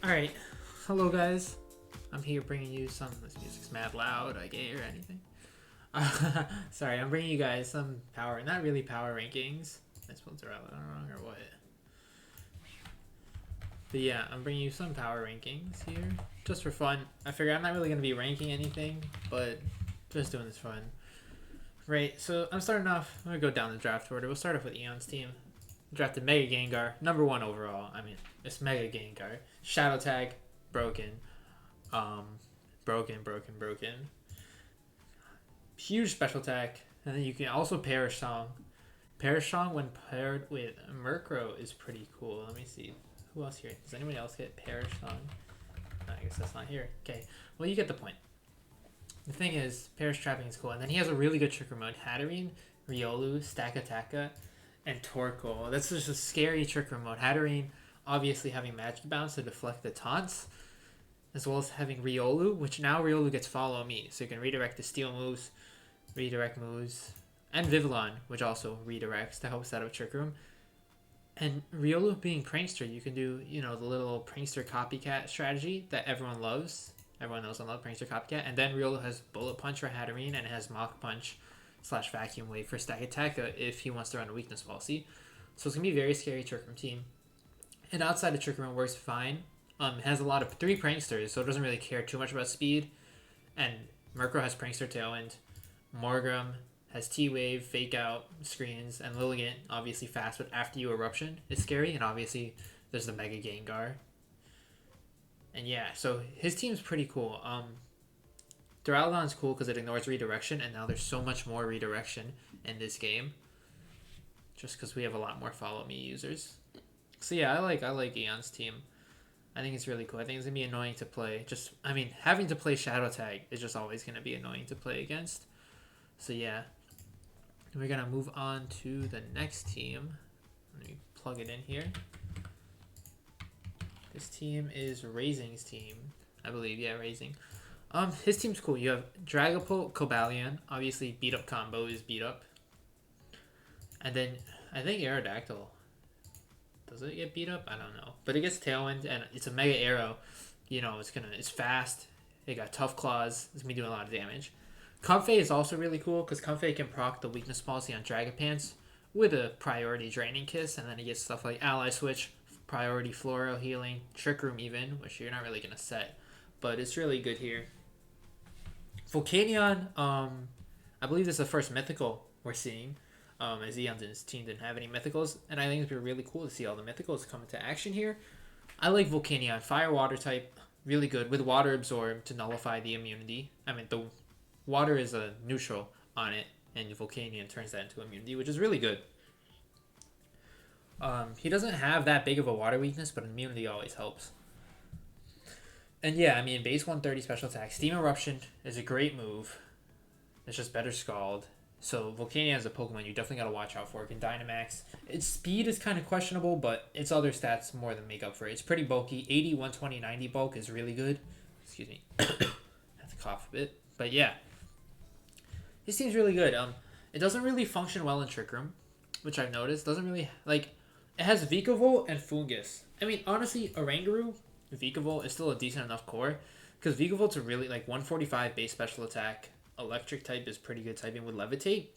Alright, hello guys. I'm here bringing you some. This music's mad loud, I can't hear anything. Sorry, I'm bringing you guys some power, not really power rankings. I spelled Drizzle wrong or what? But yeah, I'm bringing you some power rankings here, just for fun. I figure I'm not really going to be ranking anything, but just doing this fun. Right, so I'm starting off, I'm going to go down the draft order. We'll start off with Eon's team. Drafted Mega Gengar, number 1 overall. I mean, it's Mega Gengar. Shadow Tag, broken. Broken. Huge special attack. And then you can also Perish Song. Perish Song, when paired with Murkrow, is pretty cool. Let me see. Who else here? Does anyone else get Perish Song? No, I guess that's not here. Okay, well, you get the point. The thing is, Perish Trapping is cool. And then he has a really good trigger mode. Hatterene, Riolu, Stakataka, and Torkoal. That's just a scary trigger mode. Hatterene, obviously having Magic Bounce to deflect the taunts, as well as having Riolu, which now Riolu gets Follow Me. So you can redirect the Steel moves, redirect moves, and Vivillon, which also redirects to help set up Trick Room. And Riolu being Prankster, you can do, the little Prankster copycat strategy that everyone loves. Everyone knows and loves Prankster copycat. And then Riolu has Bullet Punch for Hatterene, and it has Mach Punch / Vacuum Wave for Stakataka if he wants to run a weakness policy. So it's going to be a very scary Trick Room team. And outside of Trick Room works fine. It has a lot of 3 Pranksters, so it doesn't really care too much about speed. And Murkrow has Prankster Tailwind. Morgrem has T-Wave, Fake Out, Screens, and Lilligant, obviously fast, but after you Eruption is scary. And obviously there's the Mega Gengar. And yeah, so his team's pretty cool. Duraludon's cool because it ignores redirection, and now there's so much more redirection in this game. Just because we have a lot more Follow Me users. So yeah, I like Eon's team. I think it's really cool. I think it's going to be annoying to play. Having to play Shadow Tag is just always going to be annoying to play against. So yeah. We're going to move on to the next team. Let me plug it in here. This team is Raising's team. I believe, yeah, Raising. His team's cool. You have Dragapult, Cobalion. Obviously, beat up combo is beat up. And then, I think Aerodactyl. Does it get beat up? I don't know. But it gets Tailwind, and it's a Mega Arrow. It's fast. It got Tough Claws. It's going to be doing a lot of damage. Comfey is also really cool, because Comfey can proc the weakness policy on Dragapants with a priority Draining Kiss, and then it gets stuff like Ally Switch, priority Floral Healing, Trick Room even, which you're not really going to set. But it's really good here. Volcanion, I believe this is the first mythical we're seeing, as Eon's team didn't have any mythicals, and I think it'd be really cool to see all the mythicals come into action here. I like Volcanion, Fire Water type, really good, with Water Absorb to nullify the immunity. The water is a neutral on it, and Volcanion turns that into immunity, which is really good. He doesn't have that big of a water weakness, but immunity always helps. And yeah, base 130 special attack. Steam Eruption is a great move. It's just better Scald. So Volcanion is a Pokemon you definitely got to watch out for. It can Dynamax. Its speed is kind of questionable, but its other stats more than make up for it. It's pretty bulky. 80, 120, 90 bulk is really good. Excuse me. I have to cough a bit. But yeah. This team's really good. It doesn't really function well in Trick Room, which I've noticed. Doesn't really, it has Vikavolt and Fungus. Honestly, Oranguru, Vikavolt is still a decent enough core, because Vikavolt's a really, 145 base special attack. Electric type is pretty good typing with Levitate.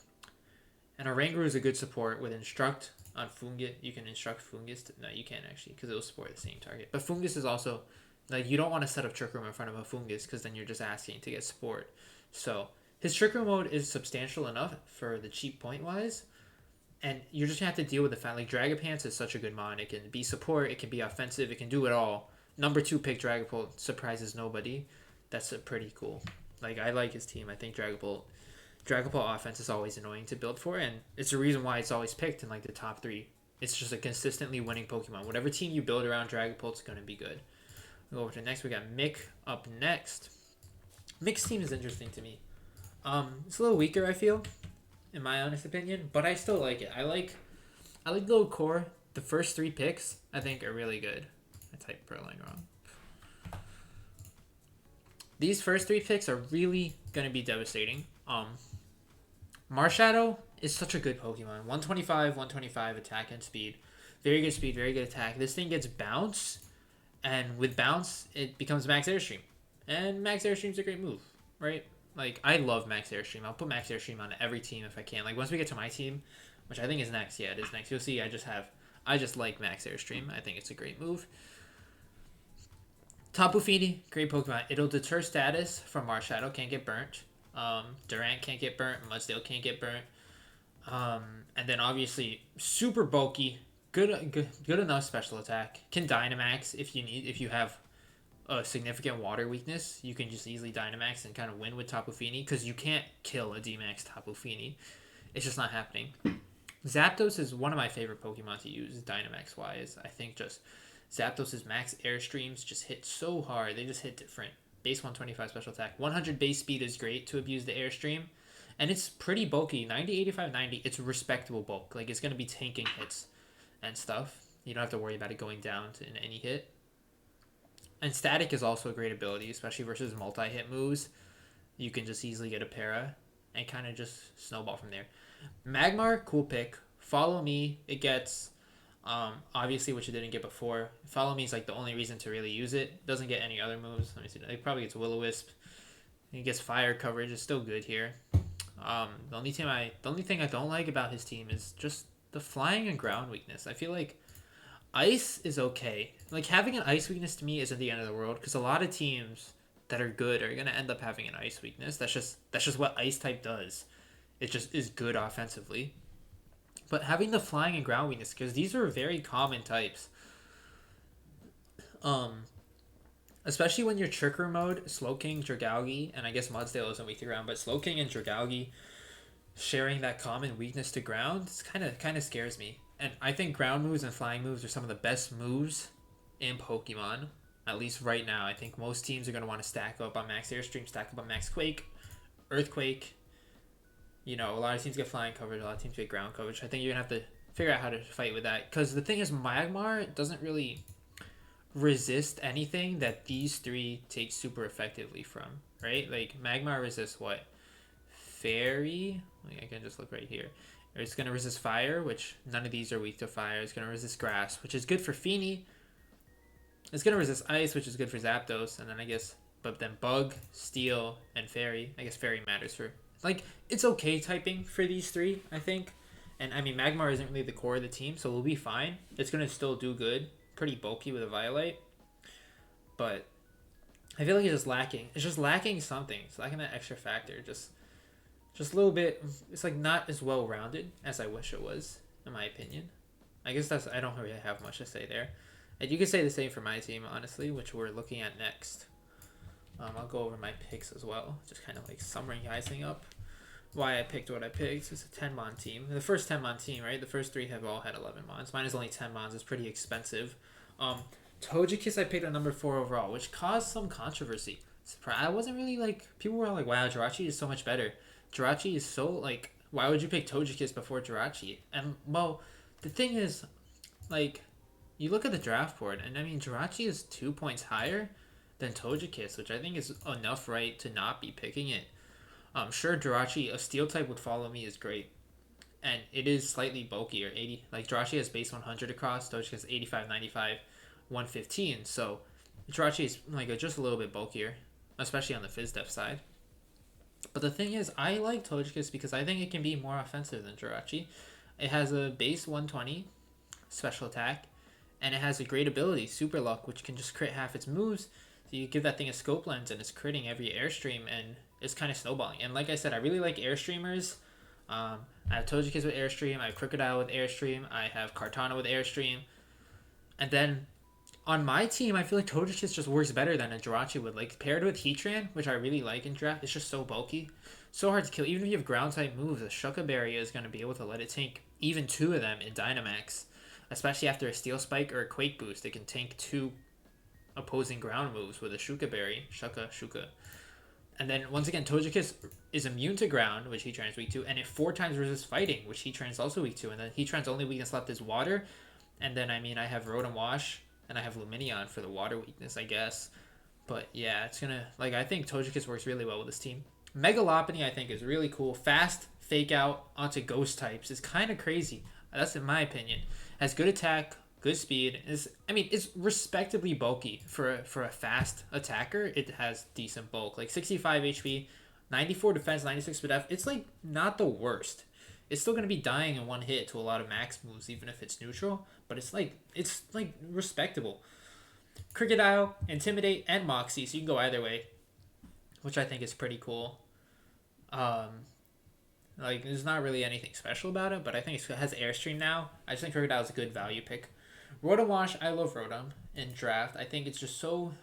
And Oranguru is a good support with Instruct on Fungus. You can Instruct Fungus. No, you can't actually, because it will support the same target. But Fungus is also, you don't want to set up Trick Room in front of a Fungus, because then you're just asking to get support. So his Trick Room mode is substantial enough for the cheap point-wise. And you're just going to have to deal with the fact, Dragapants is such a good mon. It can be support, it can be offensive, it can do it all. Number 2 pick Dragapult surprises nobody. That's pretty cool. I like his team. I think Dragapult offense is always annoying to build for, and it's the reason why it's always picked in, the top 3. It's just a consistently winning Pokemon. Whatever team you build around Dragapult's going to be good. We'll go over to next. We got Mick up next. Mick's team is interesting to me. It's a little weaker, I feel, in my honest opinion, but I still like it. I like the little core. The first 3 picks, I think, are really good. I typed Perling wrong. These first 3 picks are really going to be devastating. Marshadow is such a good Pokemon. 125 attack and speed. Very good speed, very good attack. This thing gets Bounce And with bounce, it becomes max airstream, and max airstream's a great move, right? Like I love max airstream. I'll put max airstream on every team if I can. Like once we get to my team, which I think is next. Yeah, it is next. You'll see. I just like max airstream. I think it's a great move. Tapu Fini, great Pokemon. It'll deter status from Marshadow. Can't get burnt. Durant can't get burnt. Mudsdale can't get burnt. And then obviously super bulky, good enough special attack. Can Dynamax if you have a significant water weakness. You can just easily Dynamax and kind of win with Tapu Fini because you can't kill a D-Max Tapu Fini. It's just not happening. Zapdos is one of my favorite Pokemon to use Dynamax wise. I think just Zapdos' max airstreams just hit so hard. They just hit different. Base 125 special attack. 100 base speed is great to abuse the airstream. And it's pretty bulky. 90, 85, 90. It's a respectable bulk. Like, it's going to be tanking hits and stuff. You don't have to worry about it going down in any hit. And Static is also a great ability, especially versus multi-hit moves. You can just easily get a para and kind of just snowball from there. Magmar, cool pick. Follow Me, it gets, obviously, which it didn't get before. Follow Me is like the only reason to really use it. Doesn't get any other moves. Let me see. It probably gets Will-O-Wisp. It gets fire coverage. It's still good here. The only thing I don't like about his team is just the flying and ground weakness. I feel like ice is okay. Like having an ice weakness to me isn't the end of the world because a lot of teams that are good are gonna end up having an ice weakness. That's just what ice type does. It just is good offensively. But having the flying and ground weakness, because these are very common types. Especially when you're Tricker mode, Slowking, Dragalge, and I guess Mudsdale isn't weak to ground, but Slowking and Dragalge sharing that common weakness to ground, it's kind of scares me. And I think ground moves and flying moves are some of the best moves in Pokemon, at least right now. I think most teams are going to want to stack up on Max Airstream, stack up on Max Quake, Earthquake. You know, a lot of teams get flying coverage, a lot of teams get ground coverage. I think you're going to have to figure out how to fight with that. Because the thing is, Magmar doesn't really resist anything that these three take super effectively from, right? Like, Magmar resists what? Fairy? Like, I can just look right here. It's going to resist fire, which none of these are weak to fire. It's going to resist grass, which is good for Fini. It's going to resist ice, which is good for Zapdos. And then I guess, but then bug, steel, and fairy. I guess fairy matters for, like, it's okay typing for these three, I think. And I mean, Magmar isn't really the core of the team, so we'll be fine. It's going to still do good. Pretty bulky with a Violite. But I feel like it's just lacking. It's just lacking something. It's lacking that extra factor. Just a little bit. It's like not as well rounded as I wish it was, in my opinion. I guess I don't really have much to say there. And you could say the same for my team, honestly, which we're looking at next. I'll go over my picks as well, just kind of like summarizing up why I picked what I picked. It's a 10-mon team. The first 10-mon team, right? The first three have all had 11 mons. Mine is only 10 mons. It's pretty expensive. Togekiss I picked at number 4 overall, which caused some controversy. I wasn't really like, people were like, wow, Jirachi is so much better. Jirachi is so, like, why would you pick Togekiss before Jirachi? And, well, the thing is, like, you look at the draft board, and I mean, Jirachi is 2 points higher than Togekiss, which I think is enough right to not be picking it. Sure, Jirachi, a steel type would Follow Me is great. And it is slightly bulkier, 80. Like, Jirachi has base 100 across, Togekiss 85, 95, 115. So, Jirachi is, like, just a little bit bulkier, especially on the Phys-Def side. But the thing is, I like Togekiss because I think it can be more offensive than Jirachi. It has a base 120 special attack, and it has a great ability, Super Luck, which can just crit half its moves. So you give that thing a scope lens, and it's critting every Airstream, and it's kind of snowballing. And like I said, I really like Airstreamers. I have Togekiss with Airstream, I have Crocodile with Airstream, I have Kartana with Airstream. And then on my team, I feel like Togekiss just works better than a Jirachi would. Like, paired with Heatran, which I really like in draft, it's just so bulky. So hard to kill. Even if you have ground-type moves, a Shuka Berry is going to be able to let it tank even 2 of them in Dynamax. Especially after a Steel Spike or a Quake Boost, it can tank 2 opposing ground moves with a Shuka Berry. Shuka. And then, once again, Togekiss is immune to ground, which Heatran is weak to, and it 4 times resists fighting, which Heatran is also weak to. And then Heatran's only weakness left is water. And then, I mean, I have Rotom Wash, and I have Lumineon for the water weakness, I guess. But, yeah, it's going to... Like, I think Togekiss works really well with this team. Mega Lopunny, I think, is really cool. Fast, fake out onto ghost types is kind of crazy. That's in my opinion. Has good attack, good speed. It's respectably bulky for a fast attacker. It has decent bulk, like 65 HP, 94 defense, 96 speed F. It's like not the worst. It's still gonna be dying in one hit to a lot of max moves, even if it's neutral. But it's like respectable. Crocodile, Intimidate, and Moxie, so you can go either way, which I think is pretty cool. Um, like there's not really anything special about it, but I think it has Airstream now. I just think Crocodile is a good value pick. Rotom Wash, I love Rotom in draft. I think it's just so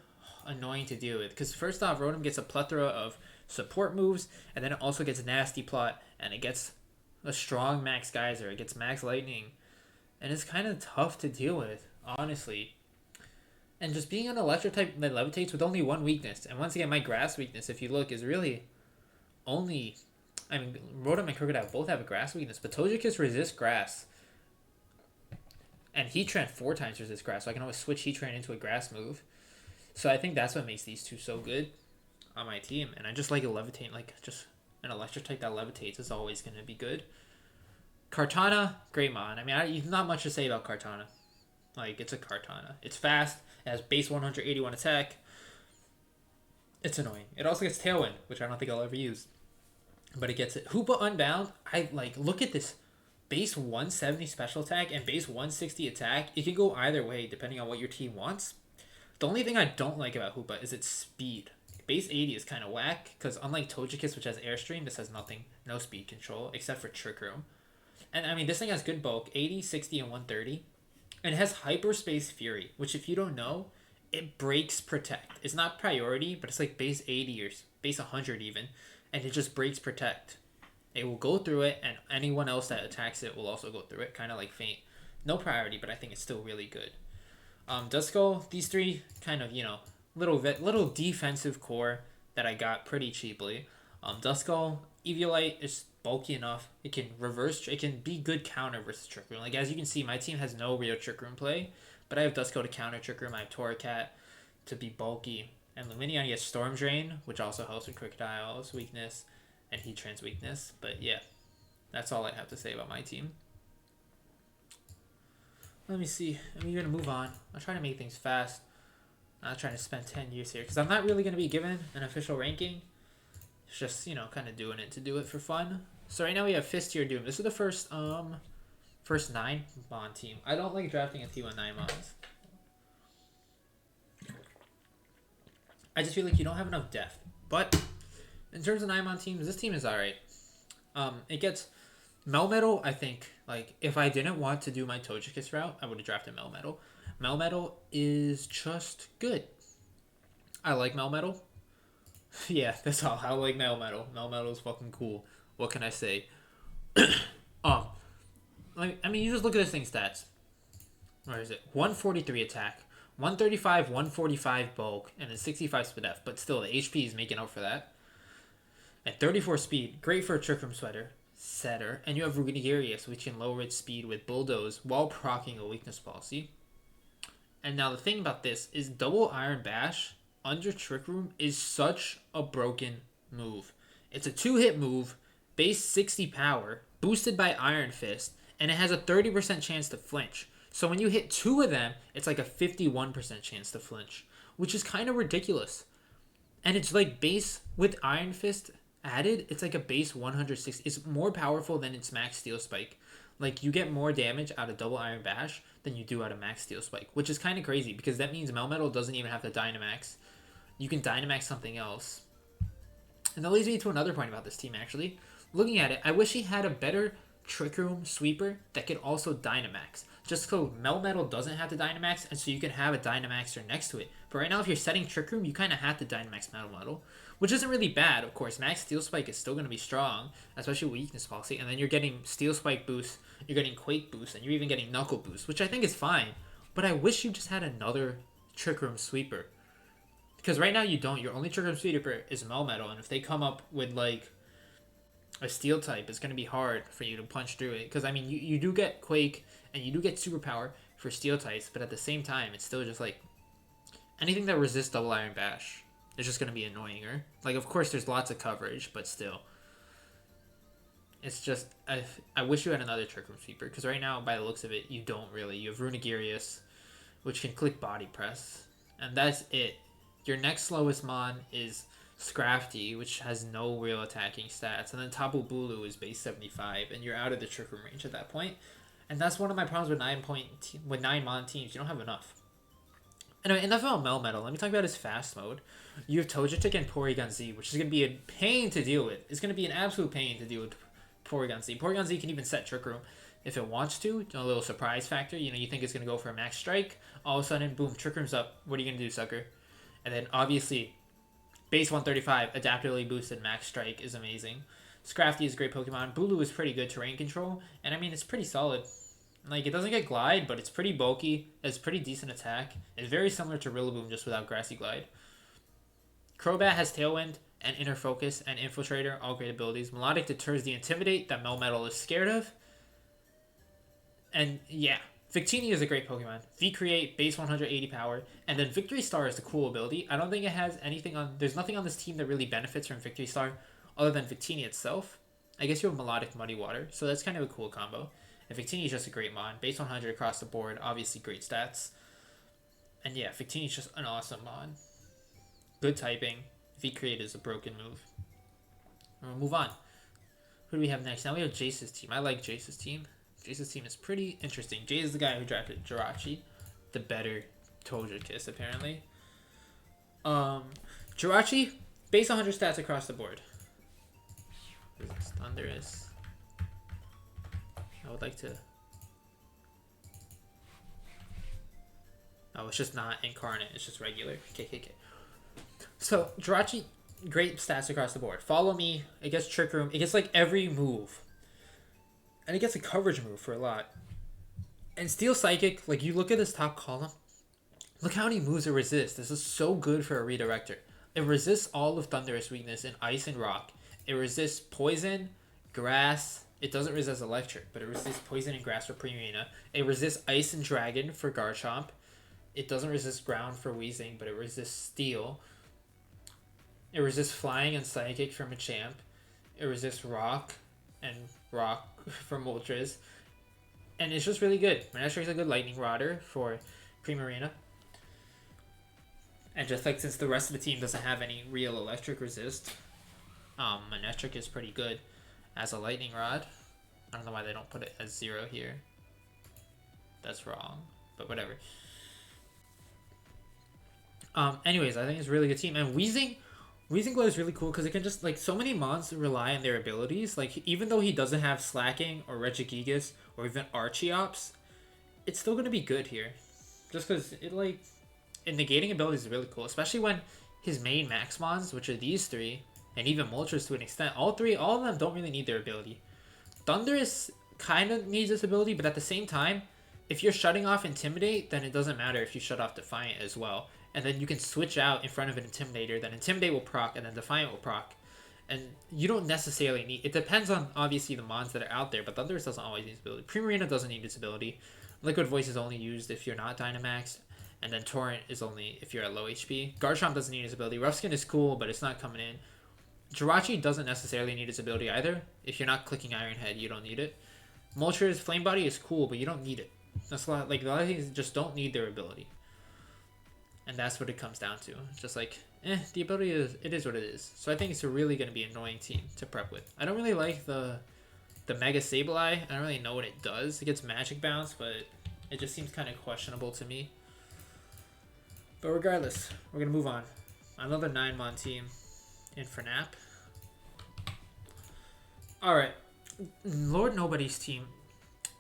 annoying to deal with because first off, Rotom gets a plethora of support moves, and then it also gets Nasty Plot, and it gets a strong Max Geyser, it gets Max Lightning, and it's kind of tough to deal with, honestly. And just being an electric type that levitates with only one weakness, and once again, my grass weakness, if you look, is really only. I mean, Rotom and Crocodile both have a grass weakness, but Togekiss resists grass. And Heatran 4 times resists grass, so I can always switch Heatran into a grass move. So I think that's what makes these two so good on my team. And I just like a levitate, like just an electric type that levitates is always going to be good. Kartana, Greymon. I mean, there's not much to say about Kartana. Like, it's a Kartana. It's fast, it has base 181 attack. It's annoying. It also gets Tailwind, which I don't think I'll ever use. But it gets it. Hoopa Unbound, I like, look at this. Base 170 special attack and base 160 attack. It can go either way depending on what your team wants. The only thing I don't like about Hoopa is its speed. Base 80 is kind of whack because unlike Togekiss, which has Airstream, this has nothing, no speed control except for Trick Room. And I mean, this thing has good bulk, 80, 60, and 130. And it has Hyperspace Fury, which if you don't know, it breaks Protect. It's not priority, but it's like base 80 or base 100 even. And it just breaks Protect. It will go through it, and anyone else that attacks it will also go through it, kind of like Faint. No priority, but I think it's still really good. Duskull, these three kind of, little defensive core that I got pretty cheaply. Duskull, Eviolite is bulky enough. It can be good counter versus Trick Room. Like, as you can see, my team has no real Trick Room play, but I have Duskull to counter Trick Room. I have Torracat to be bulky. And Lumineon gets Storm Drain, which also helps with Crocodile's weakness and Heatran's weakness. But yeah, that's all I have to say about my team. Let me see. I'm going to move on. I'll try to make things fast. I'm not trying to spend 10 years here because I'm not really going to be given an official ranking. It's just, kind of doing it to do it for fun. So right now we have Fist-tier Doom. This is the first 9-mon team. I don't like drafting a team with 9 mons. I just feel like you don't have enough depth. But in terms of 9-mon teams, this team is alright. It gets Melmetal, I think. Like, if I didn't want to do my Togekiss route, I would have drafted Melmetal. Melmetal is just good. I like Melmetal. Yeah, that's all. I like Melmetal. Melmetal is fucking cool. What can I say? You just look at this thing's stats. Where is it? 143 attack, 135, 145 bulk, and then 65 speed F. But still, the HP is making up for that. And 34 speed, great for a Trick Room setter. And you have Rugirius, which can lower its speed with Bulldoze while proccing a weakness policy. And now the thing about this is double Iron Bash under Trick Room is such a broken move. It's a 2-hit move, base 60 power, boosted by Iron Fist, and it has a 30% chance to flinch. So when you hit 2 of them, it's like a 51% chance to flinch, which is kind of ridiculous. And it's like base with Iron Fist added, it's like a base 160. It's more powerful than its max Steel Spike. Like, you get more damage out of double Iron Bash than you do out of max Steel Spike, which is kind of crazy because that means Melmetal doesn't even have to Dynamax. You can Dynamax something else. And that leads me to another point about this team, actually. Looking at it, I wish he had a better Trick Room sweeper that could also Dynamax. Just so Melmetal doesn't have to Dynamax, and so you can have a Dynamaxer next to it. But right now, if you're setting Trick Room, you kind of have to Dynamax Melmetal, which isn't really bad, of course. Max Steel Spike is still going to be strong, especially with Weakness Policy. And then you're getting Steel Spike boost, you're getting Quake boost, and you're even getting Knuckle boost, which I think is fine. But I wish you just had another Trick Room sweeper. Because right now you don't. Your only Trick Room sweeper is Melmetal, and if they come up with, like, a Steel type, it's going to be hard for you to punch through it. Because, I mean, you do get Quake, and you do get Superpower for Steel types, but at the same time, it's still just, like, anything that resists double Iron Bash is just going to be annoyinger. Like, of course, there's lots of coverage, but still. It's just I wish you had another Trick Room Sweeper, because right now, by the looks of it, you don't really. You have Runagirius, which can click Body Press, and that's it. Your next slowest mon is Scrafty, which has no real attacking stats, and then Tapu Bulu is base 75, and you're out of the Trick Room range at that point. And that's one of my problems with 9 mon teams. You don't have enough. Anyway, enough about Melmetal. Let me talk about his fast mode. You have Togetic and Porygon Z, which is going to be a pain to deal with. It's going to be an absolute pain to deal with Porygon Z. Porygon Z can even set Trick Room if it wants to. A little surprise factor. You know, you think it's going to go for a max strike. All of a sudden, boom, Trick Room's up. What are you going to do, sucker? And then, obviously, base 135, adaptively boosted max strike is amazing. Scrafty is a great Pokemon. Bulu is pretty good terrain control. And, I mean, it's pretty solid. Like, it doesn't get Glide, but it's pretty bulky. It's pretty decent attack. It's very similar to Rillaboom, just without Grassy Glide. Crobat has Tailwind and Inner Focus and Infiltrator, all great abilities. Melodic deters the Intimidate that Melmetal is scared of. And, yeah. Victini is a great Pokemon. V-Create, base 180 power. And then Victory Star is the cool ability. I don't think it has anything on... There's nothing on this team that really benefits from Victory Star other than Victini itself. I guess you have Melodic Muddy Water, so that's kind of a cool combo. And Victini is just a great mon. Base 100 across the board. Obviously great stats. And yeah, Victini is just an awesome mon. Good typing. V-Create is a broken move. We'll move on. Who do we have next? Now we have Jace's team. I like Jace's team. Jace's team is pretty interesting. Jace is the guy who drafted Jirachi. The better Togekiss, apparently. Jirachi, base 100 stats across the board. Thunderous. I would like to... Oh, it's just not incarnate. It's just regular. KKK. So, Jirachi, great stats across the board. Follow Me. It gets Trick Room. It gets, like, every move. And it gets a coverage move for a lot. And Steel Psychic, like, you look at this top column. Look how many moves it resists. This is so good for a redirector. It resists all of Thunderous weakness in Ice and Rock. It resists Poison, Grass... It doesn't resist Electric, but it resists Poison and Grass for Primarina. It resists Ice and Dragon for Garchomp. It doesn't resist Ground for Weezing, but it resists Steel. It resists Flying and Psychic for Machamp. It resists Rock for Moltres. And it's just really good. Manectric's a good Lightning Rodder for Primarina. And just like since the rest of the team doesn't have any real Electric resist, Manectric is pretty good as a Lightning Rod. I don't know why they don't put it as 0 here. That's wrong, but whatever. Anyways, I think it's a really good team. And Weezing Glow is really cool because it can just, like, so many mons rely on their abilities. Like, even though he doesn't have Slacking or Regigigas or even Archeops, it's still going to be good here. Just because it, like, and negating abilities is really cool, especially when his main max mons, which are these three, and even Moltres to an extent, all of them don't really need their ability. Thunderous kind of needs this ability, but at the same time, if you're shutting off Intimidate, then it doesn't matter if you shut off Defiant as well. And then you can switch out in front of an Intimidator, then Intimidate will proc, and then Defiant will proc. And you don't necessarily need... It depends on, obviously, the mons that are out there, but Thunderous doesn't always need its ability. Primarina doesn't need its ability. Liquid Voice is only used if you're not Dynamaxed. And then Torrent is only if you're at low HP. Garchomp doesn't need its ability. Rough Skin is cool, but it's not coming in. Jirachi doesn't necessarily need its ability either. If you're not clicking Iron Head, you don't need it. Moltres, Flame Body is cool, but you don't need it. That's a lot of things just don't need their ability. And that's what it comes down to. Just like, the ability is what it is. So I think it's really going to be an annoying team to prep with. I don't really like the Mega Sableye. I don't really know what it does. It gets Magic Bounce, but it just seems kind of questionable to me. But regardless, we're going to move on. Another 9-mon team in Fernap. Alright. Lord Nobody's team.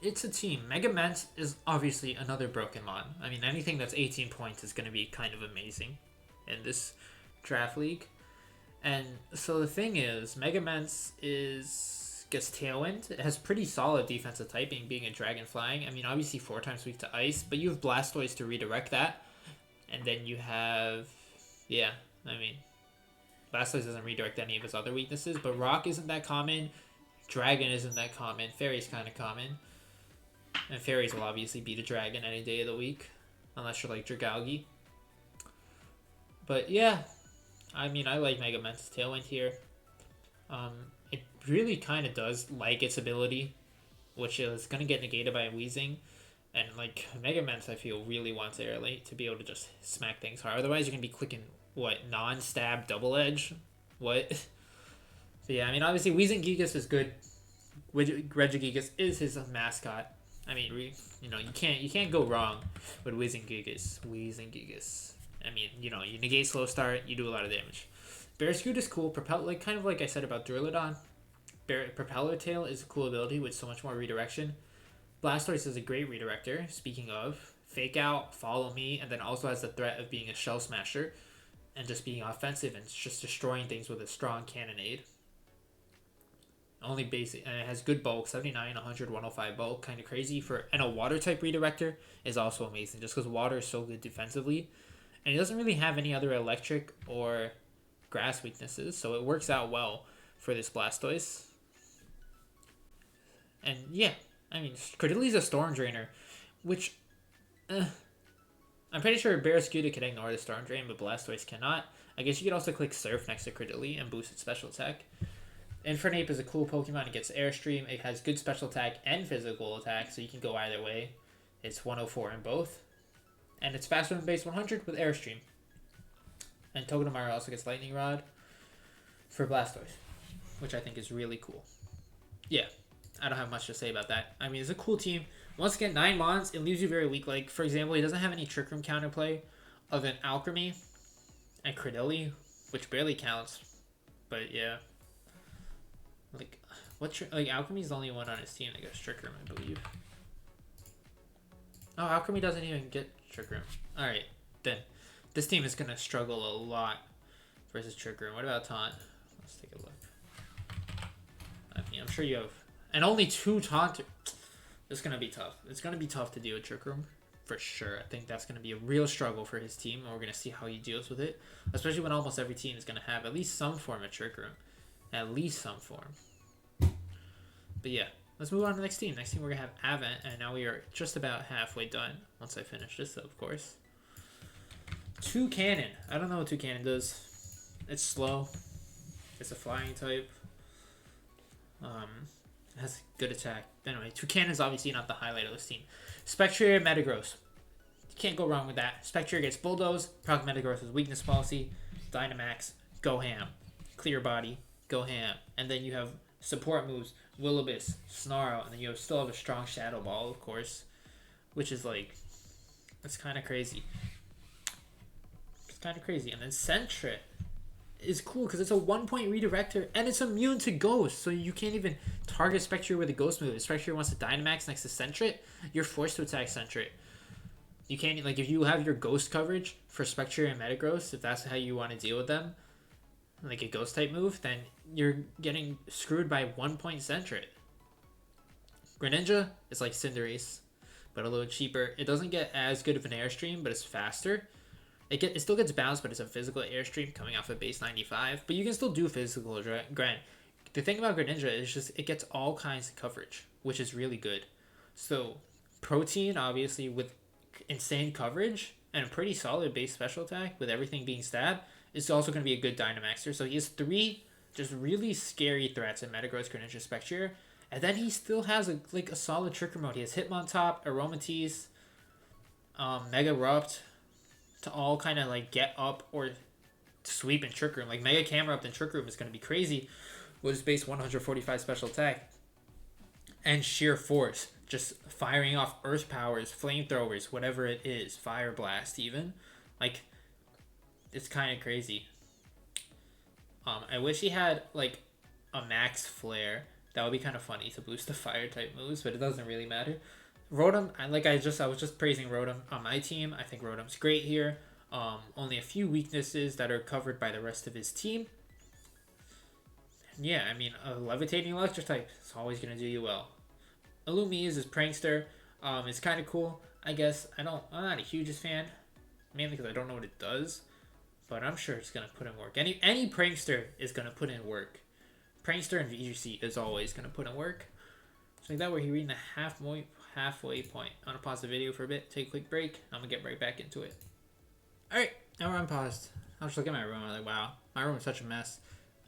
It's a team. Mega Ment is obviously another broken mon. I mean, anything that's 18 points is going to be kind of amazing in this draft league. And so the thing is, Mega Ment gets Tailwind. It has pretty solid defensive typing, being a Dragon Flying. I mean, obviously 4 times weak to Ice, but you have Blastoise to redirect that. And then you have... Yeah, I mean... Blastoise doesn't redirect any of his other weaknesses, but Rock isn't that common. Dragon isn't that common. Fairy's kind of common. And Fairies will obviously beat a Dragon any day of the week. Unless you're like Dragalge. But yeah. I mean, I like Mega Ment's Tailwind here. it really kind of does like its ability, which is going to get negated by Wheezing. And like Mega Mens, I feel really wants Air Late to be able to just smack things hard. Otherwise, you're going to be clicking what, non-stab double edge? What? So yeah, I mean, obviously Weezing Gigas is good. Regigigas is his mascot. I mean, you can't go wrong with Weezing Gigas. Weezing Gigas. I mean, you negate slow start, you do a lot of damage. Barraskewda is cool. Kind of like I said about Duraludon. Propeller Tail is a cool ability with so much more redirection. Blastoise is a great redirector. Speaking of, Fake Out, Follow Me, and then also has the threat of being a Shell Smasher and just being offensive and just destroying things with a strong Cannonade. Only basic, and it has good bulk, 79, 100, 105 bulk, kind of crazy and a water type redirector is also amazing just because water is so good defensively, and it doesn't really have any other electric or grass weaknesses, so it works out well for this Blastoise. And yeah, I mean, Credilli's a Storm Drainer, which I'm pretty sure Barraskewda can ignore the Storm Drain, but Blastoise cannot. I guess you could also click Surf next to Credilli and boost its special attack. Infernape is a cool Pokemon. It gets Airstream. It has good special attack and physical attack, so you can go either way. It's 104 in both. And it's faster than base 100 with Airstream. And Togedemaru also gets Lightning Rod for Blastoise, which I think is really cool. Yeah, I don't have much to say about that. I mean, it's a cool team. Once again, 9 Mons, it leaves you very weak. Like, for example, he doesn't have any Trick Room counterplay other than Alchemy and Credilli, which barely counts. But yeah. Like, Alchemy's the only one on his team that gets Trick Room, I believe. Oh, Alchemy doesn't even get Trick Room. Alright, then. This team is going to struggle a lot versus Trick Room. What about Taunt? Let's take a look. I mean, I'm sure you have... And only 2 Taunt... It's going to be tough. It's going to be tough to deal with Trick Room, for sure. I think that's going to be a real struggle for his team, and we're going to see how he deals with it. Especially when almost every team is going to have at least some form of Trick Room. At least some form. But yeah, let's move on to the next team. Next team, we're going to have Avant, and now we are just about halfway done. Once I finish this, of course. Toucannon. I don't know what Toucannon does. It's slow. It's a flying type. It has good attack. Anyway, Toucannon is obviously not the highlight of this team. Spectrier, Metagross. You can't go wrong with that. Spectrier gets Bulldoze. Proc Metagross's weakness policy. Dynamax. Go ham. Clear Body. Go ham. And then you have support moves. Will-O-Wisp, Snarl, and then you still have a strong Shadow Ball, of course, which is like, that's kind of crazy. It's kind of crazy. And then Sentret is cool because it's a 1-point redirector and it's immune to Ghost, so you can't even target Spectrier with a Ghost move. If Spectrier wants to Dynamax next to Sentret, you're forced to attack Sentret. You can't, like, if you have your Ghost coverage for Spectrier and Metagross, if that's how you want to deal with them, like a Ghost type move, then you're getting screwed by 1-point Sentret. Greninja is like Cinderace, but a little cheaper. It doesn't get as good of an Airstream, but it's faster. It still gets bounced, but it's a physical Airstream coming off of base 95. But you can still do physical, Grant. The thing about Greninja is just it gets all kinds of coverage, which is really good. So Protein, obviously, with insane coverage and a pretty solid base special attack with everything being stab, is also going to be a good Dynamaxer. So he has 3 just really scary threats in Metagross, Greninja, Spectrier. And then he still has a solid Trick Room mode. He has Hitmontop, Aromatisse, Mega Rupt to all kind of like get up or sweep in Trick Room. Like Mega Camerupt in Trick Room is going to be crazy with his base 145 special attack. And Sheer Force, just firing off Earth Powers, Flamethrowers, whatever it is, Fire Blast even. Like, it's kind of crazy. I wish he had like a max flare. That would be kind of funny to boost the fire type moves, but it doesn't really matter. Rotom, I was just praising Rotom on my team. I think Rotom's great here. Only a few weaknesses that are covered by the rest of his team. Yeah, I mean, a levitating electric type is always gonna do you well. Illumise is Prankster. It's kind of cool. I guess I'm not a hugest fan, mainly because I don't know what it does. But I'm sure it's going to put in work. Any prankster is going to put in work. Prankster and VGC is always going to put in work. So like that, we're reading the halfway point. I'm going to pause the video for a bit, take a quick break. I'm going to get right back into it. Alright, now we're unpaused. I was just looking at my room. I'm like, wow, my room is such a mess.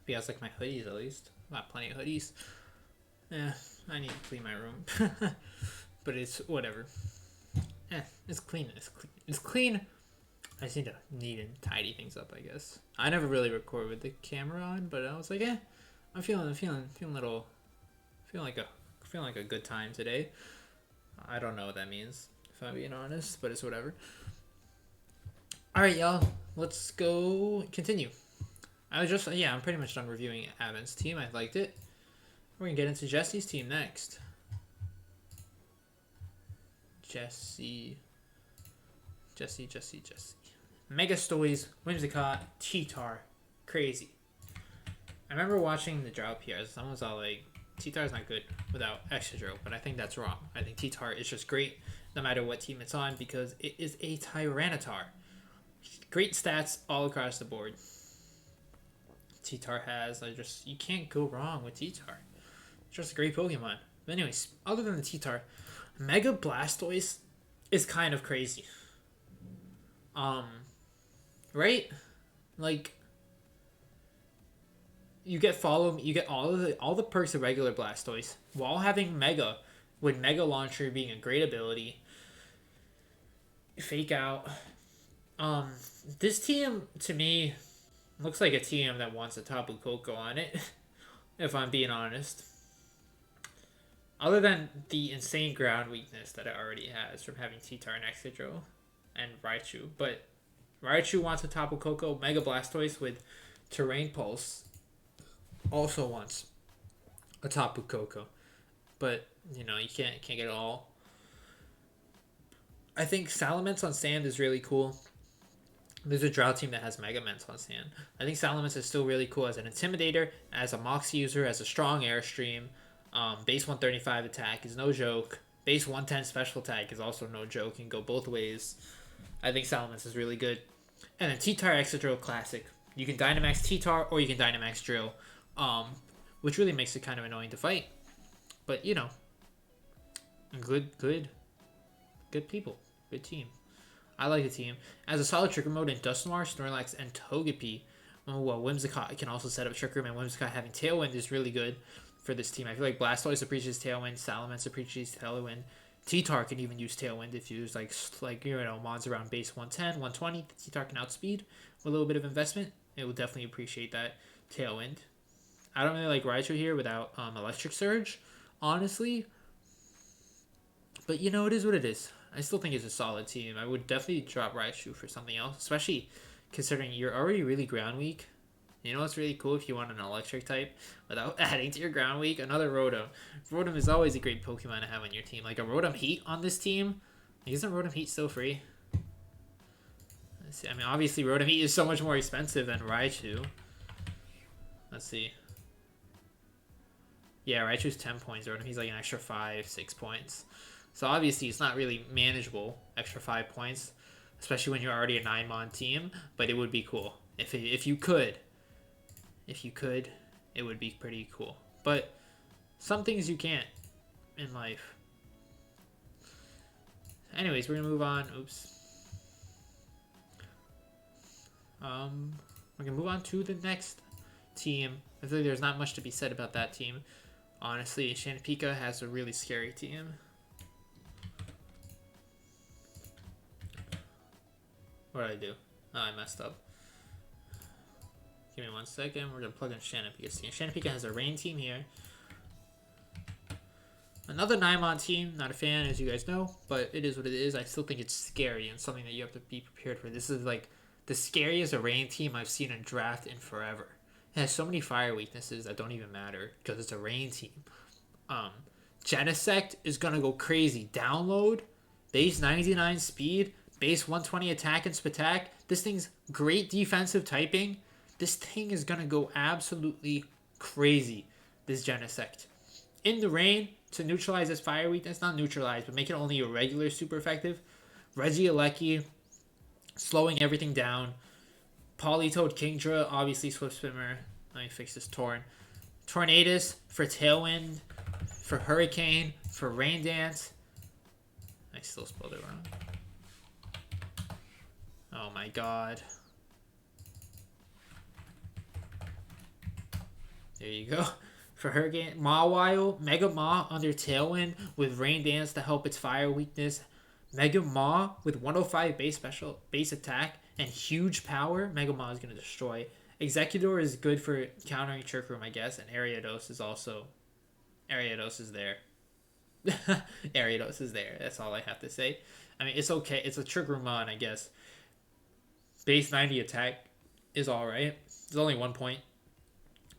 Maybe I was like my hoodies at least. Got plenty of hoodies. Yeah, I need to clean my room. But it's whatever. It's clean. It's clean. I just need and tidy things up, I guess. I never really record with the camera on, but I was like, I'm feeling like a good time today. I don't know what that means, if I'm being honest, but it's whatever. All right, y'all. Let's go continue. I'm pretty much done reviewing Avin's team. I liked it. We're gonna get into Jesse's team next. Jesse. Mega Stoys, Whimsicott, T-Tar. Crazy. I remember watching the drought PRs. Someone was all like, T-Tar's not good without Excadrill, but I think that's wrong. I think T-Tar is just great no matter what team it's on because it is a Tyranitar. Great stats all across the board. T-Tar has, you can't go wrong with T-Tar. It's just a great Pokemon. But anyways, other than the T-Tar, Mega Blastoise is kind of crazy. Right? Like, you get all the perks of regular Blastoise while having Mega, with Mega Launcher being a great ability. Fake Out. This team to me looks like a team that wants a Tapu Koko on it, if I'm being honest. Other than the insane ground weakness that it already has from having T-Tar and Excadrill and Raichu, but Raichu wants a Tapu Koko. Mega Blastoise with Terrain Pulse also wants a Tapu Koko, but you can't get it all. I think Salamence on Sand is really cool. There's a drought team that has Mega Ments on Sand. I think Salamence is still really cool as an Intimidator, as a Mox user, as a strong Airstream. Base 135 attack is no joke. Base 110 special attack is also no joke. Can go both ways. I think Salamence is really good. And then T-Tar Excadrill Classic. You can Dynamax T-Tar or you can Dynamax Drill. Which really makes it kind of annoying to fight. But, good people. Good team. I like the team. As a solid Trick Room mode in Dusknoir, Snorlax, and Togepi, well, Whimsicott can also set up Trick Room, and Whimsicott having Tailwind is really good for this team. I feel like Blastoise appreciates Tailwind, Salamence appreciates Tailwind. T-Tar can even use Tailwind if you use mons around base 110, 120. T-Tar can outspeed with a little bit of investment. It will definitely appreciate that Tailwind. I don't really like Raichu here without Electric Surge, honestly. But it is what it is. I still think it's a solid team. I would definitely drop Raichu for something else, especially considering you're already really ground weak. You know what's really cool if you want an electric type without adding to your ground weak? Another Rotom. Rotom is always a great Pokemon to have on your team. Like a Rotom Heat on this team. Isn't Rotom Heat still free? Let's see. I mean, obviously Rotom Heat is so much more expensive than Raichu. Let's see. Yeah, Raichu's 10 points. Rotom Heat's like an extra 5-6 points. So obviously it's not really manageable, extra 5 points, especially when you're already a 9-mon team, but it would be cool. If you could, it would be pretty cool. But some things you can't in life. Anyways, we're going to move on. Oops. We're going to move on to the next team. I feel like there's not much to be said about that team. Honestly, Shanapika has a really scary team. What did I do? Oh, I messed up. Give me 1 second. We're going to plug in Shanapika's team. Shanapika has a rain team here. Another 9-mon team. Not a fan, as you guys know, but it is what it is. I still think it's scary and something that you have to be prepared for. This is like the scariest rain team I've seen in draft in forever. It has so many fire weaknesses that don't even matter because it's a rain team. Genesect is going to go crazy. Download, base 99 speed, base 120 attack and Spatak. This thing's great defensive typing. This thing is going to go absolutely crazy, this Genesect. In the rain, to neutralize this fire weakness, not neutralize, but make it only a regular super effective. Regieleki, slowing everything down. Politoed Kingdra, obviously Swift Swimmer. Let me fix this Torn. Tornadus for Tailwind, for Hurricane, for Rain Dance. I still spelled it wrong. Oh my god. There you go. For her game, Mawile, Mega Ma under Tailwind with Rain Dance to help its fire weakness. Mega Ma with 105 base attack and huge power. Mega Ma is gonna destroy. Executor is good for countering Trick Room, I guess, and Ariados is also. Ariados is there. Ariados is there. That's all I have to say. I mean, it's okay. It's a Trick Room mon, I guess. Base 90 attack is alright. It's only 1 point.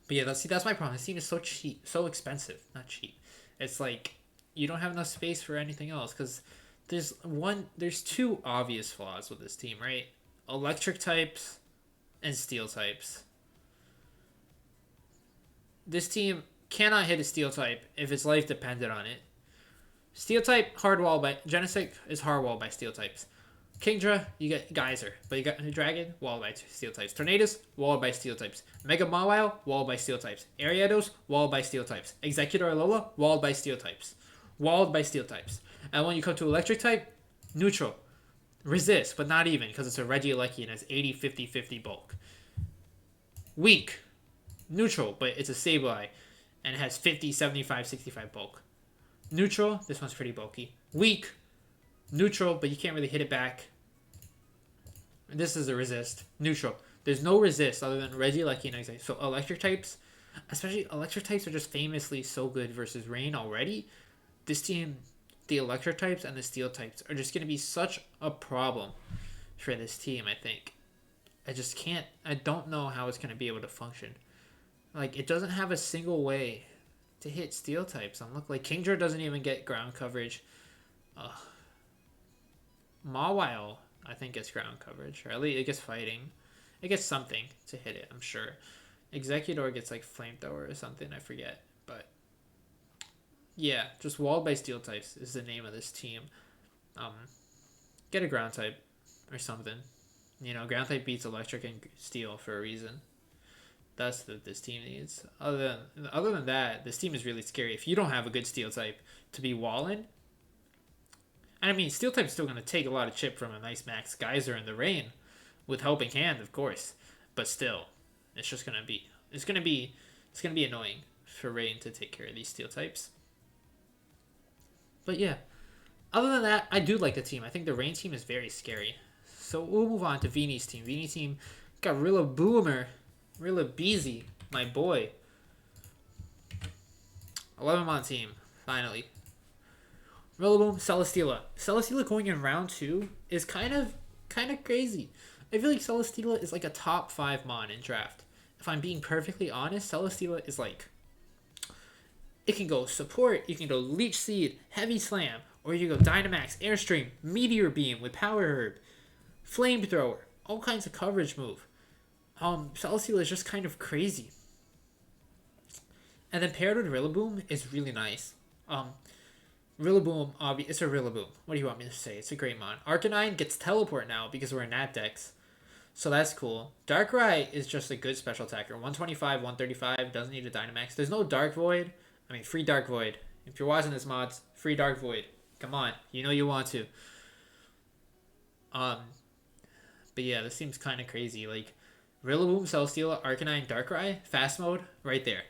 But yeah, that's my problem. This team is so cheap, so expensive. Not cheap. It's like you don't have enough space for anything else because there's two obvious flaws with this team, right? Electric types and steel types. This team cannot hit a steel type if its life depended on it. Steel type, hard wall by Genesect is hard wall by steel types. Kingdra, you get Geyser, but you got Dragon, wall by steel types. Tornadus, wall by steel types. Mega Mawile, wall by steel types. Ariados, wall by steel types. Executor Alola, walled by steel types. Walled by steel types. And when you come to electric type, neutral. Resist, but not even, because it's a Regieleki and has 80, 50, 50 bulk. Weak. Neutral, but it's a Sableye, and it has 50, 75, 65 bulk. Neutral, this one's pretty bulky. Weak. Neutral, but you can't really hit it back. This is a resist. Neutral. There's no resist other than Regieleki and Executor. So electric types, especially electric types, are just famously so good versus Rain already. This team, the electric types and the steel types are just going to be such a problem for this team, I think. I don't know how it's going to be able to function. Like, it doesn't have a single way to hit steel types. Like Kingdra doesn't even get ground coverage. Mawile, I think, gets ground coverage, or at least it gets fighting. It gets something to hit it, I'm sure. Executor gets like flamethrower or something, I forget. But yeah, just walled by steel types is the name of this team. Get a ground type or something. You know, ground type beats electric and steel for a reason. That's what this team needs. Other than that, this team is really scary. If you don't have a good steel type to be walling, I mean, steel type is still going to take a lot of chip from a nice max Geyser in the Rain, with helping hand, of course. But still, it's going to be annoying for Rain to take care of these steel types. But yeah, other than that, I do like the team. I think the Rain team is very scary. So we'll move on to Vini's team. Vini's team got Rilla Beezy, my boy. 11-mon team, finally. Rillaboom, Celesteela. Celesteela going in round 2 is kind of crazy. I feel like Celesteela is like a top 5 mon in draft. If I'm being perfectly honest, Celesteela is like, it can go support, you can go Leech Seed, Heavy Slam, or you go Dynamax, Airstream, Meteor Beam with Power Herb, Flamethrower, all kinds of coverage move. Celesteela is just kind of crazy. And then paired with Rillaboom is really nice. Rillaboom, it's a Rillaboom. What do you want me to say? It's a great mon. Arcanine gets Teleport now because we're in Nat Dex. So that's cool. Darkrai is just a good special attacker. 125, 135, doesn't need a Dynamax. There's no Dark Void. I mean, free Dark Void. If you're watching this, mods, free Dark Void. Come on. You know you want to. But yeah, this seems kind of crazy. Like, Rillaboom, Celesteela, Arcanine, Darkrai, fast mode, right there.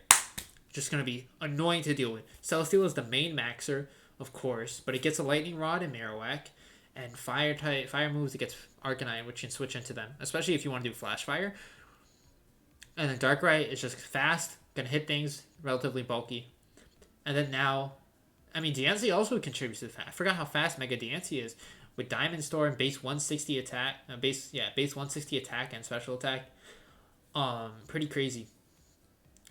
Just going to be annoying to deal with. Celesteela is the main maxer, of course, but it gets a Lightning Rod and Marowak, and fire moves, it gets Arcanine, which can switch into them, especially if you want to do Flash Fire. And then Darkrai is just fast, going to hit things, relatively bulky. And then now, I mean, Diancie also contributes to the fast. I forgot how fast Mega Diancie is with Diamond Storm, base 160 attack, base 160 attack and special attack. Pretty crazy.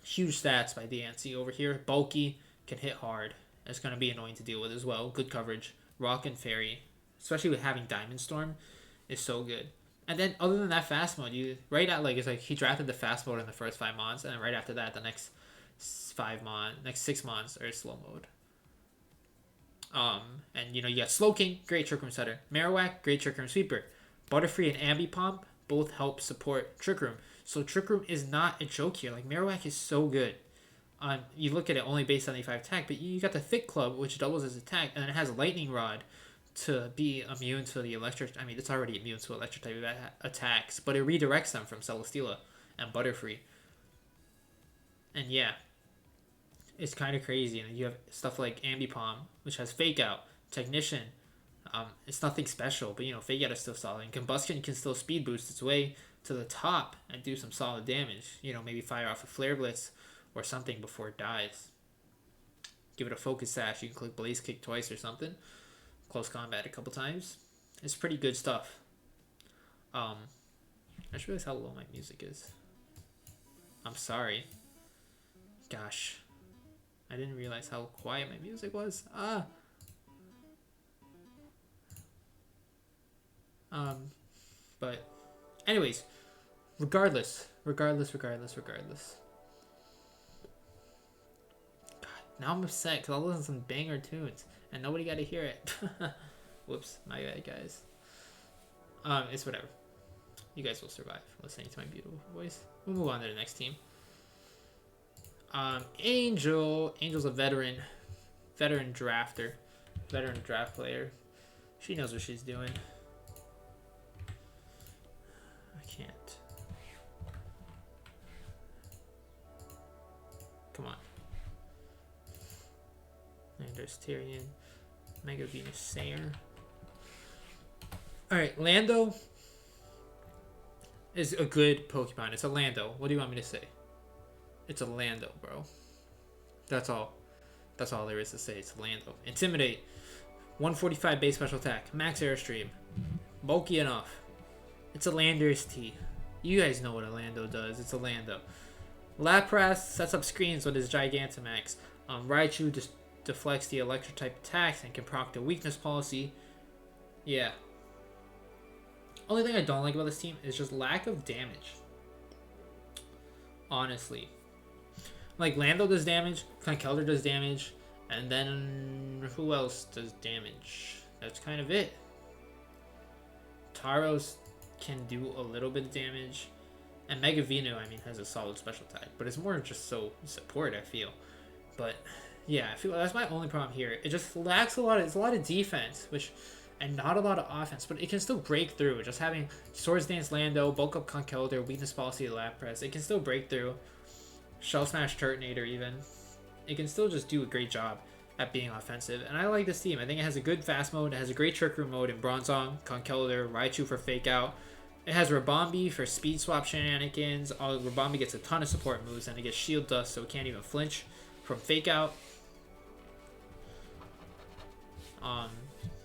Huge stats by Diancie over here. Bulky, can hit hard. It's going to be annoying to deal with as well. Good coverage. Rock and Fairy, especially with having Diamond Storm, is so good. And then other than that fast mode, it's like he drafted the fast mode in the first 5 mons, and then right after that, the next 6 mons are slow mode. And you got Slowking, great Trick Room setter. Marowak, great Trick Room sweeper. Butterfree and Ambipomp both help support Trick Room. So Trick Room is not a joke here. Like, Marowak is so good. You look at it, only base 75 attack, but you got the Thick Club, which doubles his attack, and then it has Lightning Rod to be immune to the electric. I mean, it's already immune to electric type attacks, but it redirects them from Celesteela and Butterfree. And yeah, It's kind of crazy. And you have stuff like Ambipom, which has Fake Out, Technician. It's nothing special, but Fake Out is still solid. And Combustion can still speed boost its way to the top and do some solid damage. Maybe fire off a Flare Blitz or something before it dies. Give it a Focus Sash. You can click Blaze Kick twice or something. Close combat a couple times. It's pretty good stuff. I just realized how low my music is. I'm sorry. Gosh. I didn't realize how quiet my music was. But anyways, regardless. God, now I'm upset because I'll listen to some banger tunes and nobody got to hear it. Whoops, my bad, guys. It's whatever. You guys will survive listening to my beautiful voice. We'll move on to the next team. Angel's a veteran drafter, veteran draft player. She knows what she's doing. I can't. Come on. And there's Tyrion, Mega Venus Sayer. Alright, Lando is a good Pokemon. It's a Lando. What do you want me to say? It's a Lando, bro. That's all there is to say. It's a Lando. Intimidate. 145 base special attack. Max Airstream. Bulky enough. It's a Landorus T. You guys know what a Lando does. It's a Lando. Lapras sets up screens with his Gigantamax. Raichu just deflects the electric type attacks and can proc the weakness policy. Yeah. Only thing I don't like about this team is just lack of damage. Honestly. Like, Lando does damage, Conkeldurr does damage, and then who else does damage? That's kind of it. Tauros can do a little bit of damage, and Mega Venu, has a solid special attack, but it's more just so support, I feel. But yeah, I feel that's my only problem here. It just lacks a lot of defense, and not a lot of offense, but it can still break through. Just having Swords Dance Lando, Bulk Up Conkeldurr, Weakness Policy Lapras, it can still break through. Shell Smash Turtonator even. It can still just do a great job at being offensive. And I like this team. I think it has a good fast mode. It has a great Trick Room mode in Bronzong, Conkeldurr, Raichu for Fake Out. It has Rabombi for speed swap shenanigans. Rabombi gets a ton of support moves and it gets Shield Dust so it can't even flinch from Fake Out.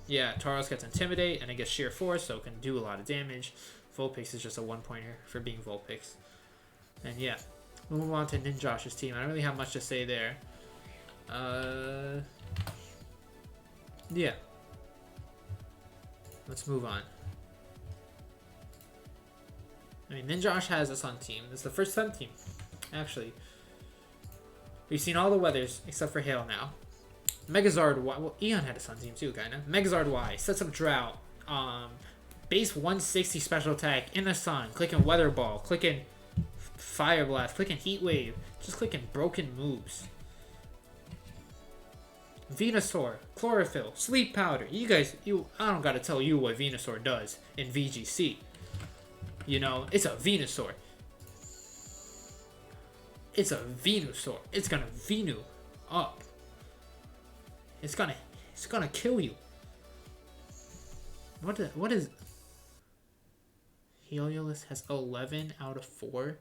Yeah, Tauros gets Intimidate and it gets Sheer Force so it can do a lot of damage. Vulpix is just a one-pointer for being Vulpix. And yeah. We'll move on to Ninjosh's team. I don't really have much to say there. Yeah. Let's move on. Ninjosh has a Sun team. It's the first Sun team, actually. We've seen all the weathers except for Hail now. Megazord Y. Well, Eon had a Sun team too, kinda. Megazord Y sets up Drought. Base 160 special attack in the Sun. Clicking Weather Ball. Clicking Fire Blast, clicking Heat Wave, just clicking broken moves. Venusaur, Chlorophyll, Sleep Powder. I don't gotta tell you what Venusaur does in VGC. It's a Venusaur. It's a Venusaur. It's gonna Venu up. It's gonna kill you. What is Heliolisk has 11 out of 4.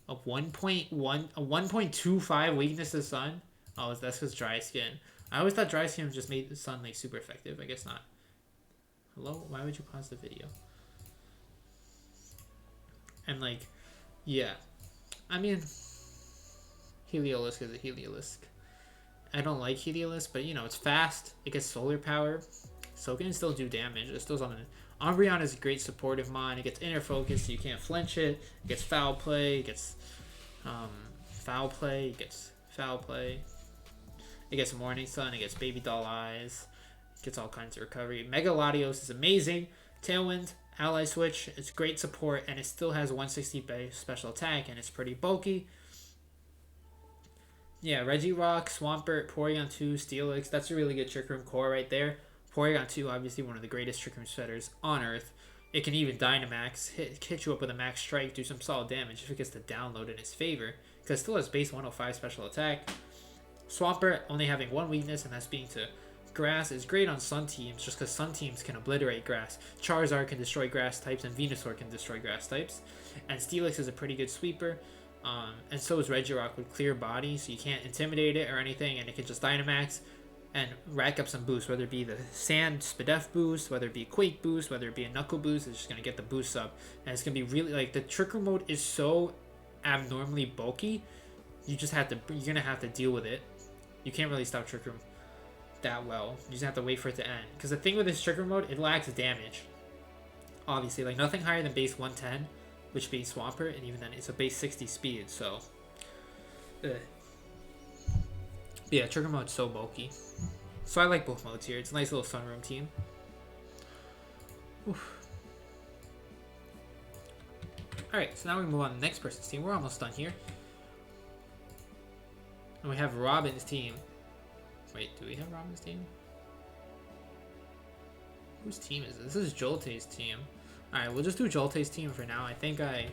A 1.25 weakness to Sun? Oh, that's because Dry Skin. I always thought Dry Skin just made the Sun super effective. I guess not. Hello? Why would you pause the video? And yeah. Heliolisk is a Heliolisk. I don't like Heliolisk, but it's fast. It gets solar power. So it can still do damage. It's still something. Umbreon is a great supportive mon. It gets inner focus, so you can't flinch it. It gets foul play. It gets foul play. It gets foul play. It gets Morning Sun. It gets Baby Doll Eyes. It gets all kinds of recovery. Mega Latios is amazing. Tailwind, Ally Switch. It's great support, and it still has 160 base special attack, and it's pretty bulky. Yeah, Regirock, Swampert, Porygon 2, Steelix. That's a really good Trick Room core right there. Porygon 2, obviously one of the greatest Trick Room setters on Earth. It can even Dynamax, hit you up with a Max Strike, do some solid damage if it gets to download in its favor. Because it still has base 105 special attack. Swampert only having one weakness, and that's being to grass, is great on Sun teams just because Sun teams can obliterate grass. Charizard can destroy grass types, and Venusaur can destroy grass types. And Steelix is a pretty good sweeper. And so is Regirock with clear body, so you can't intimidate it or anything, and it can just Dynamax and rack up some boosts, whether it be the Sand Spadef boost, whether it be a Quake boost, whether it be a Knuckle boost. It's just going to get the boosts up. And it's going to be really, like, the Trick Room mode is so abnormally bulky, you're going to have to deal with it. You can't really stop Trick Room that well. You just have to wait for it to end. Because the thing with this Trick Room mode, it lacks damage. Obviously, like, nothing higher than base 110, which being Swampert, and even then it's a base 60 speed, so... Yeah, Trick Room mode's so bulky. So I like both modes here. It's a nice little Sunroom team. Alright, so now we move on to the next person's team. We're almost done here. And we have Robin's team. Wait, do we have Robin's team? Whose team is this? This is Jolte's team. Alright, we'll just do Jolte's team for now. I think I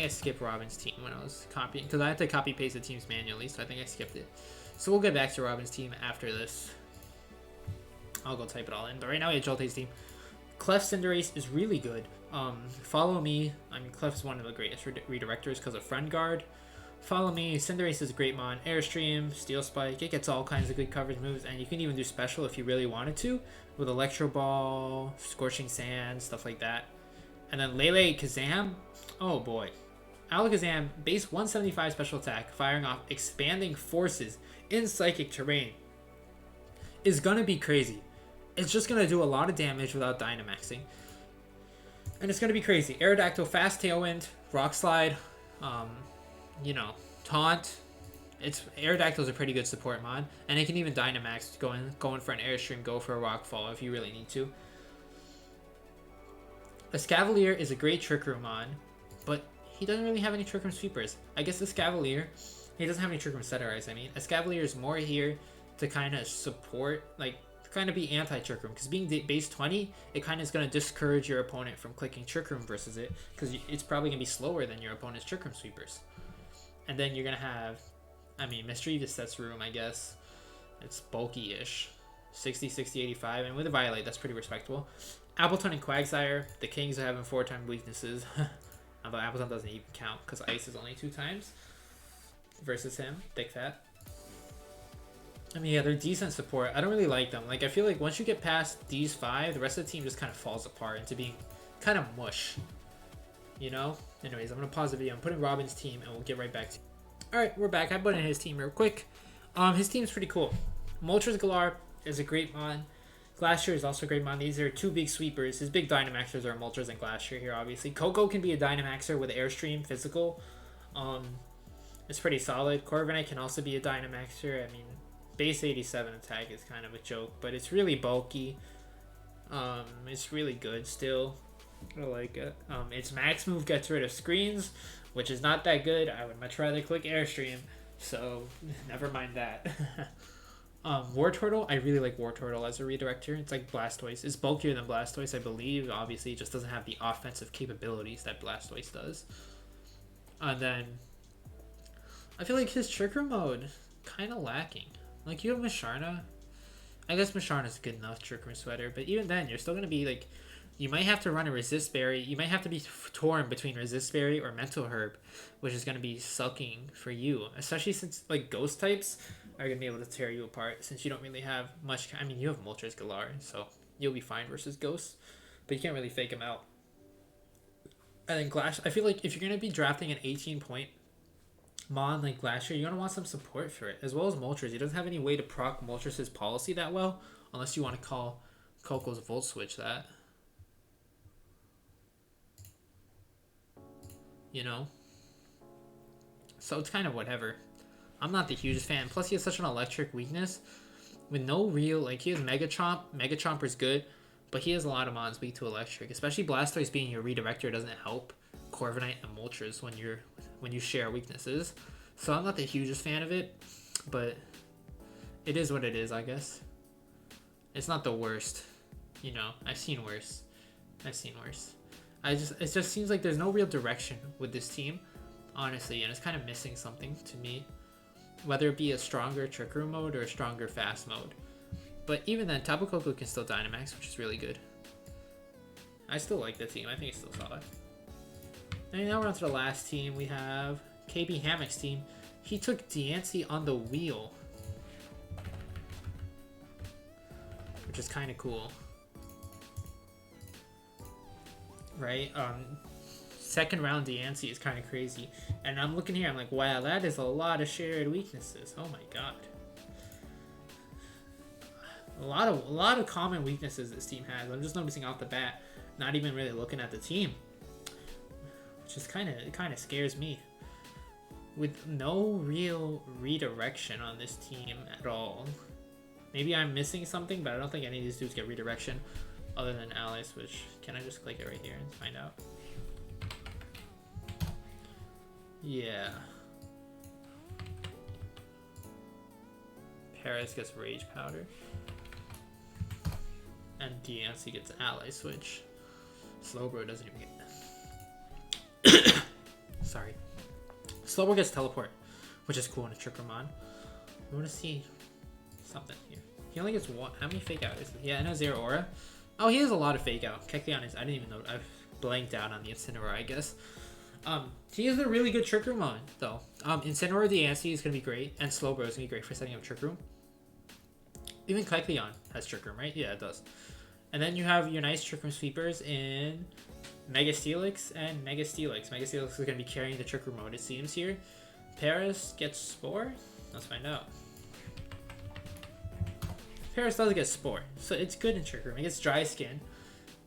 skipped Robin's team when I was copying, because I had to copy paste the teams manually, so I think I skipped it. So we'll get back to Robin's team after this. I'll go type it all in, but right now we have Jolte's team. Clef Cinderace is really good. Follow Me. I mean, Clef is one of the greatest redirectors because of Friend Guard. Follow Me. Cinderace is a great mon. Airstream, Steel Spike. It gets all kinds of good coverage moves, and you can even do special if you really wanted to with Electro Ball, Scorching Sand, stuff like that. And then Lele Kazam. Oh boy. Alakazam, base 175 special attack, firing off expanding forces in psychic terrain, is gonna be crazy. It's just gonna do a lot of damage without Dynamaxing. And it's gonna be crazy. Aerodactyl, Fast Tailwind, Rock Slide, you know, Taunt. Aerodactyl's a pretty good support mod, and it can even Dynamax going for an Airstream, go for a Rock Fall if you really need to. Escavalier is a great Trick Room mod, but he doesn't really have any Trick Room sweepers. I guess Escavalier, he doesn't have any Trick Room Setterize. I mean, Escavalier is more here to kind of support, like, kind of be anti-Trick Room, because being base 20, it kind of is going to discourage your opponent from clicking Trick Room versus it, because it's probably going to be slower than your opponent's Trick Room sweepers. And then you're going to have, I mean, Mischievous sets room, I guess. It's bulky-ish. 60, 60, 85, and with a Violate, that's pretty respectable. Appleton and Quagsire, the Kings are having 4-time weaknesses. Although Appleton doesn't even count, because Ice is only 2 times. Versus him, Thick Fat. I mean, yeah, they're decent support. I don't really like them. Like, I feel like once you get past these 5, the rest of the team just kind of falls apart into being kind of mush. You know? Anyways, I'm going to pause the video. I'm putting Robin's team, and we'll get right back to it. Alright, we're back. I put in his team real quick. His team's pretty cool. Moltres Galar is a great mod. Glacier is also a great mod. These are 2 big sweepers. His big Dynamaxers are Moltres and Glacier here, obviously. Coco can be a Dynamaxer with Airstream, physical. It's pretty solid. Corviknight can also be a Dynamaxer. I mean, base 87 attack is kind of a joke, but it's really bulky. It's really good still. I like it. Its max move gets rid of screens, which is not that good. I would much rather click Airstream, so never mind that. Wartortle, I really like Wartortle as a redirector. It's like Blastoise. It's bulkier than Blastoise, I believe. Obviously, it just doesn't have the offensive capabilities that Blastoise does. And then, I feel like his Trick Room mode, kind of lacking. Like, you have Musharna. I guess Musharna's a good enough Trick Room sweater, but even then, you're still going to be, like, you might have to run a Resist Berry. You might have to be torn between Resist Berry or Mental Herb, which is going to be sucking for you. Especially since, like, Ghost types are going to be able to tear you apart, since you don't really have much. I mean, you have Moltres Galar, so you'll be fine versus Ghosts, but you can't really fake them out. And then Glacier, I feel like if you're going to be drafting an 18-point mon like Glacier, you're going to want some support for it, as well as Moltres. He doesn't have any way to proc Moltres' policy that well, unless you want to call Coco's Volt Switch that. You know? So it's kind of whatever. I'm not the hugest fan. Plus, he has such an electric weakness. With no real, like, he has Mega Chomp. Mega Chomper's good, but he has a lot of mons weak to electric. Especially Blastoise being your redirector doesn't help Corviknight and Moltres when you share weaknesses. So I'm not the hugest fan of it, but it is what it is, I guess. It's not the worst. You know, I've seen worse. It just seems like there's no real direction with this team, honestly, and it's kind of missing something to me. whether it be a stronger Trick Room mode or a stronger fast mode. But even then, Tapu Koko can still Dynamax, which is really good. I still like the team. I think it's still solid. And now we're on to the last team. We have KB Hammock's team. He took Diancie on the wheel, which is kind of cool. Right? Second round Diancie is kind of crazy. And I'm looking here, I'm like, wow, that is a lot of shared weaknesses. Oh my god. A lot of common weaknesses this team has. I'm just noticing off the bat, not even really looking at the team, which is kind of scares me. With no real redirection on this team at all. Maybe I'm missing something, but I don't think any of these dudes get redirection other than Ally Switch. Can I just click it right here and find out? Yeah. Paris gets Rage Powder. And Diancie gets Ally Switch. Slowbro doesn't even get... Sorry. Slowbro gets Teleport, which is cool in a Trick Room on. We want to see something here. He only gets one. How many Fake Out is it? Yeah, I know Zero Aura. Oh, he has a lot of Fake Out. Kecleon is... I didn't even know. I've blanked out on the Incineroar, I guess. He is a really good Trick Room on, though. Incineroar Diancie is going to be great, and Slowbro is going to be great for setting up Trick Room. Even Kecleon has Trick Room, right? Yeah, it does. And then you have your nice Trick Room sweepers in Mega Steelix and Mega Steelix. Mega Steelix is going to be carrying the Trick Room mode, it seems here. Paris gets Spore? Let's find out. Paris does get Spore, so it's good in Trick Room. It gets Dry Skin,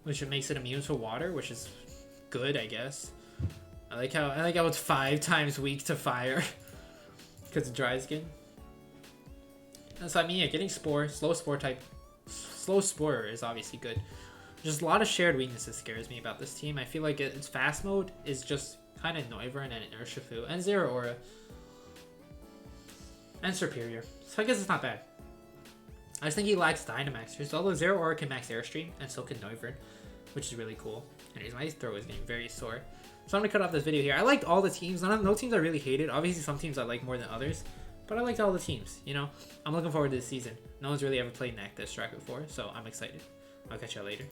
which makes it immune to water, which is good, I guess. I like how it's 5 times weak to fire because of Dry Skin. And so I mean, yeah, getting Spore, slow Spore is obviously good. Just a lot of shared weaknesses scares me about this team. I feel like its fast mode is just kind of Noivern and Urshifu and Zero Aura and Superior. So I guess it's not bad. I just think he lacks Dynamaxers. Although Zero Aura can max Airstream and so can Noivern, which is really cool. Anyways, my throw is getting very sore. So I'm going to cut off this video here. I liked all the teams. No teams I really hated. Obviously, some teams I like more than others. But I liked all the teams, you know? I'm looking forward to this season. No one's really ever played Nactus Track before, so I'm excited. I'll catch y'all later.